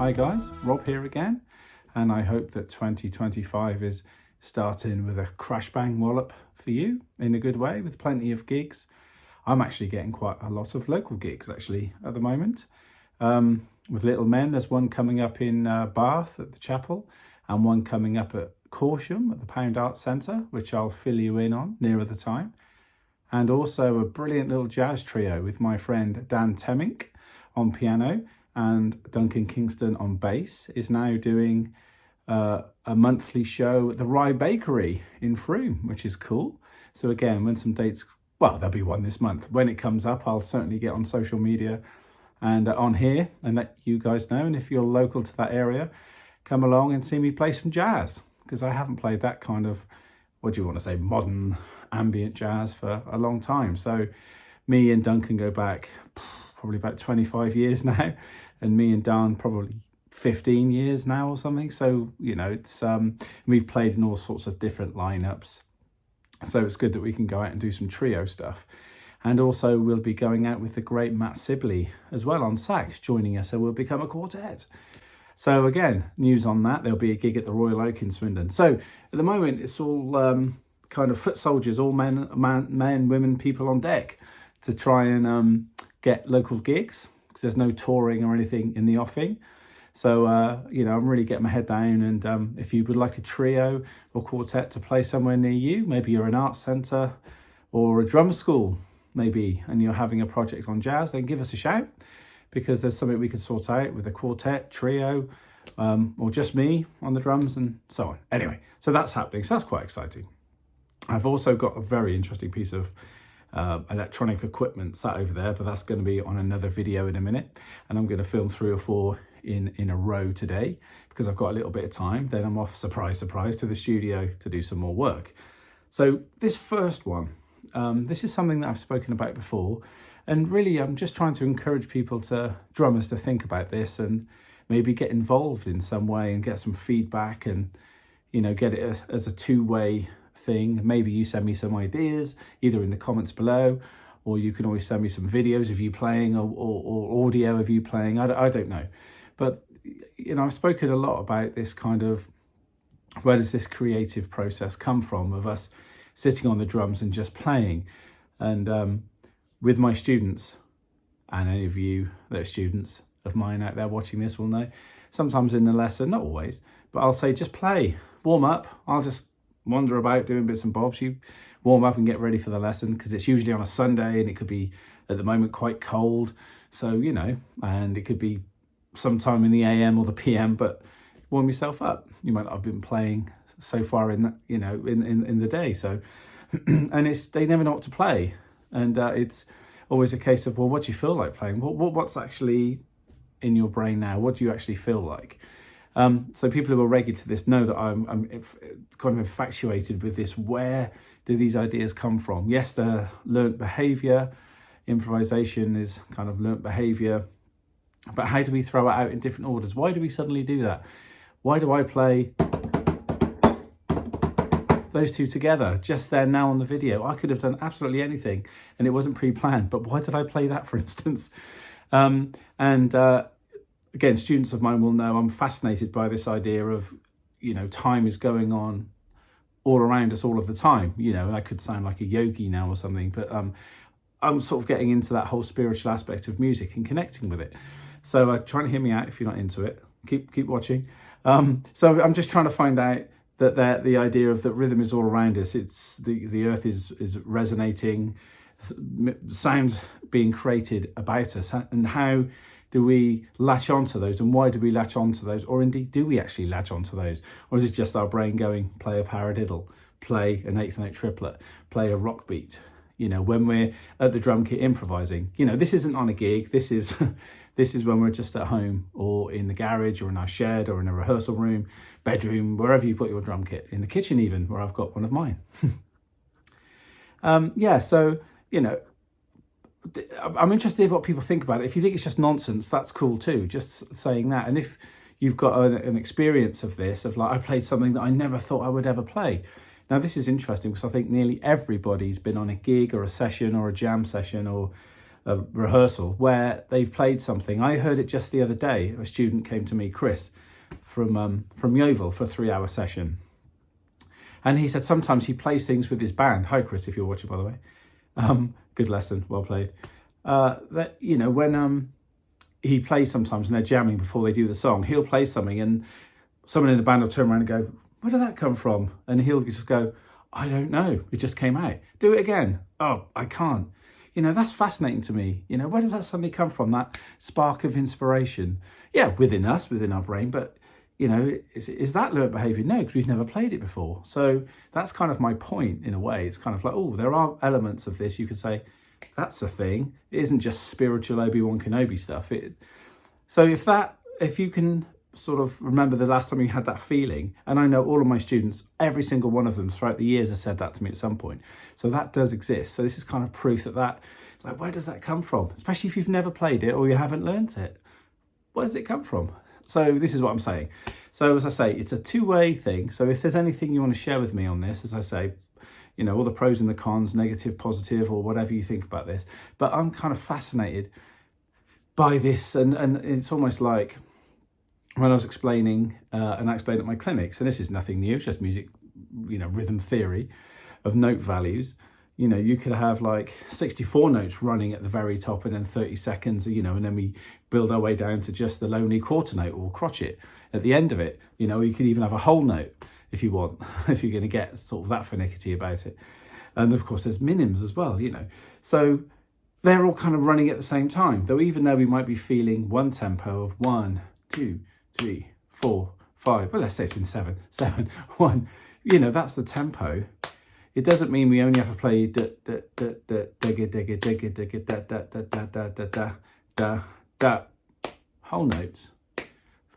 Hi guys, Rob here again, and I hope that 2025 is starting with a crash bang wallop for you in a good way, with plenty of gigs. I'm actually getting quite a lot of local gigs actually at the moment. With Little Men, there's one coming up in Bath at the chapel, and one coming up at Corsham at the Pound Arts Centre, which I'll fill you in on nearer the time. And also a brilliant little jazz trio with my friend Dan Temmink on piano and Duncan Kingston on bass is now doing a monthly show at the Rye Bakery in Frome, which is cool. So again, when some dates, well, there'll be one this month. When it comes up, I'll certainly get on social media and on here and let you guys know. And if you're local to that area, come along and see me play some jazz, because I haven't played that kind of, what do you want to say, modern ambient jazz for a long time. So me and Duncan go back probably about 25 years now, and me and Dan probably 15 years now or something. So, you know, it's we've played in all sorts of different lineups. So it's good that we can go out and do some trio stuff. And also we'll be going out with the great Matt Sibley as well on sax, joining us. So we'll become a quartet. So again, news on that. There'll be a gig at the Royal Oak in Swindon. So at the moment, it's all kind of foot soldiers, all men, women, people on deck to try and get local gigs, because there's no touring or anything in the offing. So, you know, I'm really getting my head down. And if you would like a trio or quartet to play somewhere near you, maybe you're an arts centre or a drum school, maybe, and you're having a project on jazz, then give us a shout, because there's something we can sort out with a quartet, trio, or just me on the drums and so on. Anyway, so that's happening. So that's quite exciting. I've also got a very interesting piece of electronic equipment sat over there, but that's going to be on another video in a minute. And I'm going to film 3 or 4 in a row today, because I've got a little bit of time. Then I'm off, surprise, surprise, to the studio to do some more work. So this first one, this is something that I've spoken about before. And really, I'm just trying to encourage drummers to think about this and maybe get involved in some way and get some feedback and, you know, get it as a two-way thing. Maybe you send me some ideas either in the comments below, or you can always send me some videos of you playing or audio of you playing. I don't know. But, you know, I've spoken a lot about this kind of, where does this creative process come from, of us sitting on the drums and just playing. And with my students, and any of you that are students of mine out there watching this will know, sometimes in the lesson, not always, but I'll say just play, warm up. I'll just wander about doing bits and bobs. You warm up and get ready for the lesson, because it's usually on a Sunday and it could be at the moment quite cold. So, you know, and it could be sometime in the AM or the PM, but warm yourself up. You might not have been playing so far in that, you know, in the day. So, and they never know what to play. And it's always a case of, well, what do you feel like playing? What's actually in your brain now? What do you actually feel like? So people who are regular to this know that I'm kind of infatuated with this. Where do these ideas come from? Yes, they're learnt behaviour. Improvisation is kind of learnt behaviour. But how do we throw it out in different orders? Why do we suddenly do that? Why do I play those two together just there now on the video? I could have done absolutely anything and it wasn't pre-planned, but why did I play that, for instance? Again, students of mine will know I'm fascinated by this idea of, you know, time is going on all around us all of the time. You know, I could sound like a yogi now or something, but I'm sort of getting into that whole spiritual aspect of music and connecting with it. So try and hear me out if you're not into it. Keep watching. So I'm just trying to find out that the idea of that rhythm is all around us. It's the earth is resonating, sounds being created about us, and how do we latch onto those, and why do we latch onto those, or indeed do we actually latch onto those, or is it just our brain going, play a paradiddle, play an 8th note triplet, play a rock beat? You know, when we're at the drum kit improvising, you know, this isn't on a gig. This is this is when we're just at home or in the garage or in our shed or in a rehearsal room, bedroom, wherever you put your drum kit, in the kitchen even, where I've got one of mine. Yeah, so, you know, I'm interested in what people think about it. If you think it's just nonsense, that's cool too, just saying that. And if you've got an experience of this, of like, I played something that I never thought I would ever play. Now, this is interesting because I think nearly everybody's been on a gig or a session or a jam session or a rehearsal where they've played something. I heard it just the other day. A student came to me, Chris, from Yeovil for a 3-hour session. And he said sometimes he plays things with his band. Hi, Chris, if you're watching, by the way. Good lesson, well played. That, you know, when he plays sometimes and they're jamming before they do the song, he'll play something and someone in the band will turn around and go, where did that come from? And he'll just go, I don't know, it just came out. Do it again. Oh, I can't. You know, that's fascinating to me. You know, where does that suddenly come from, that spark of inspiration? Yeah, within us, within our brain, but, you know, is that learned behaviour? No, because we've never played it before. So that's kind of my point in a way. It's kind of like, oh, there are elements of this. You could say, that's a thing. It isn't just spiritual Obi-Wan Kenobi stuff. So if you can sort of remember the last time you had that feeling, and I know all of my students, every single one of them throughout the years has said that to me at some point. So that does exist. So this is kind of proof that like, where does that come from? Especially if you've never played it or you haven't learned it. Where does it come from? So this is what I'm saying. So as I say, it's a two-way thing. So if there's anything you want to share with me on this, as I say, you know, all the pros and the cons, negative, positive, or whatever you think about this. But I'm kind of fascinated by this. And it's almost like when I was explaining, and I explained at my clinics, and this is nothing new, it's just music, you know, rhythm theory of note values. You know, you could have like 64 notes running at the very top and then 30 seconds, you know, and then we build our way down to just the lonely quarter note or crotchet at the end of it. You know, you could even have a whole note if you want, if you're going to get sort of that finicky about it. And of course, there's minims as well, you know. So they're all kind of running at the same time, though even though we might be feeling one tempo of 1, 2, 3, 4, 5, well, let's say it's in 7, 1, you know, that's the tempo. It doesn't mean we only have to play da da da da digga digga digga digga da da da da da da da da da whole notes.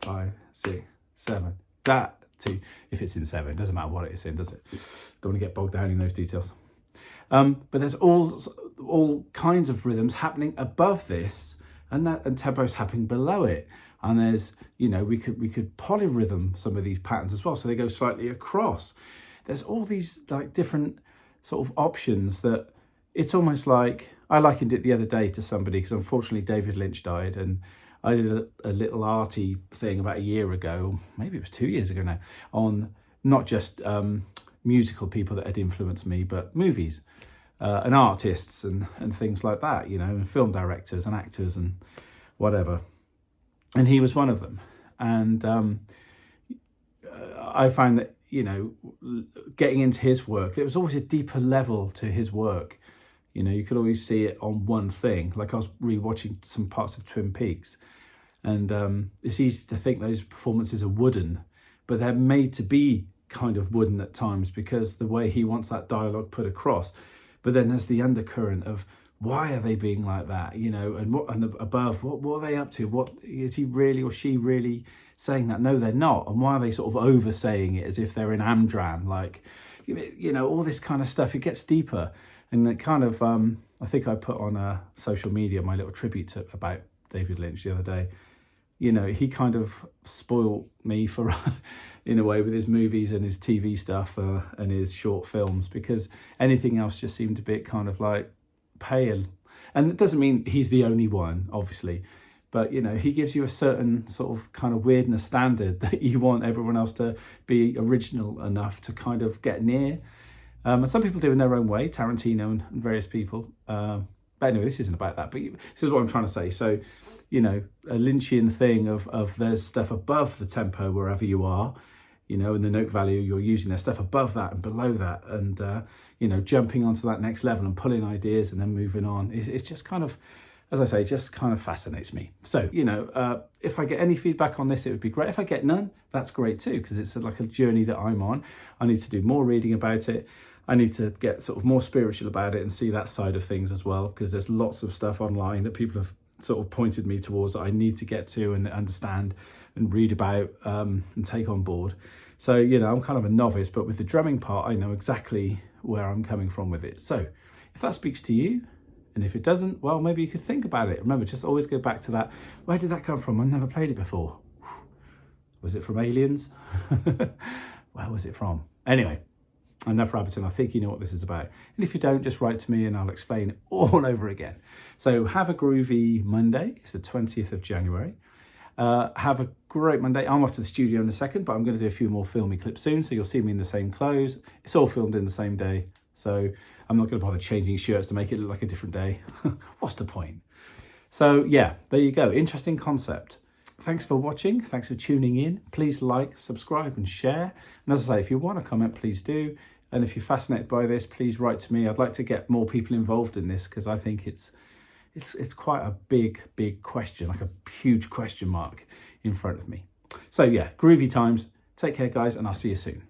5, 6, 7, da 2. If it's in 7, it doesn't matter what it's in, does it? Don't want to get bogged down in those details. But there's all kinds of rhythms happening above this, and tempos happening below it. And there's, you know, we could polyrhythm some of these patterns as well, so they go slightly across. There's all these like different sort of options that it's almost like, I likened it the other day to somebody, because unfortunately David Lynch died, and I did a little arty thing about a year ago, maybe it was 2 years ago now, on not just musical people that had influenced me, but movies and artists and things like that, you know, and film directors and actors and whatever. And he was one of them. And I found that, you know, getting into his work, there was always a deeper level to his work. You know, you could always see it on one thing. Like I was rewatching some parts of Twin Peaks, and it's easy to think those performances are wooden, but they're made to be kind of wooden at times because the way he wants that dialogue put across. But then there's the undercurrent of why are they being like that, you know, and above, what are they up to? What is he really or she really saying that? No, they're not. And why are they sort of over saying it as if they're in Amdram? Like, you know, all this kind of stuff, it gets deeper. And it kind of, I think I put on social media my little tribute about David Lynch the other day. You know, he kind of spoiled me for, in a way, with his movies and his TV stuff and his short films, because anything else just seemed a bit kind of like pale. And it doesn't mean he's the only one, obviously, but, you know, he gives you a certain sort of kind of weirdness standard that you want everyone else to be original enough to kind of get near. And some people do in their own way, Tarantino and various people. But anyway, this isn't about that, but this is what I'm trying to say. So, you know, a Lynchian thing of there's stuff above the tempo wherever you are, you know, and the note value you're using, there's stuff above that and below that, and, you know, jumping onto that next level and pulling ideas and then moving on. It's just kind of, as I say, just kind of fascinates me. So, you know, if I get any feedback on this, it would be great. If I get none, that's great too, because it's like a journey that I'm on. I need to do more reading about it. I need to get sort of more spiritual about it and see that side of things as well, because there's lots of stuff online that people have sort of pointed me towards that I need to get to and understand and read about and take on board. So, you know, I'm kind of a novice, but with the drumming part, I know exactly where I'm coming from with it. So if that speaks to you, and if it doesn't, well, maybe you could think about it. Remember, just always go back to that. Where did that come from? I've never played it before. Was it from Aliens? Where was it from? Anyway, enough rabbiting, I think you know what this is about. And if you don't, just write to me and I'll explain it all over again. So have a groovy Monday. It's the 20th of January. Have a great Monday. I'm off to the studio in a second, but I'm going to do a few more filmy clips soon, so you'll see me in the same clothes. It's all filmed in the same day, so I'm not going to bother changing shirts to make it look like a different day. What's the point? So yeah, there you go. Interesting concept. Thanks for watching. Thanks for tuning in. Please like, subscribe and share. And as I say, if you want to comment, please do. And if you're fascinated by this, please write to me. I'd like to get more people involved in this because I think it's quite a big question, like a huge question mark in front of me. So yeah, groovy times. Take care, guys, and I'll see you soon.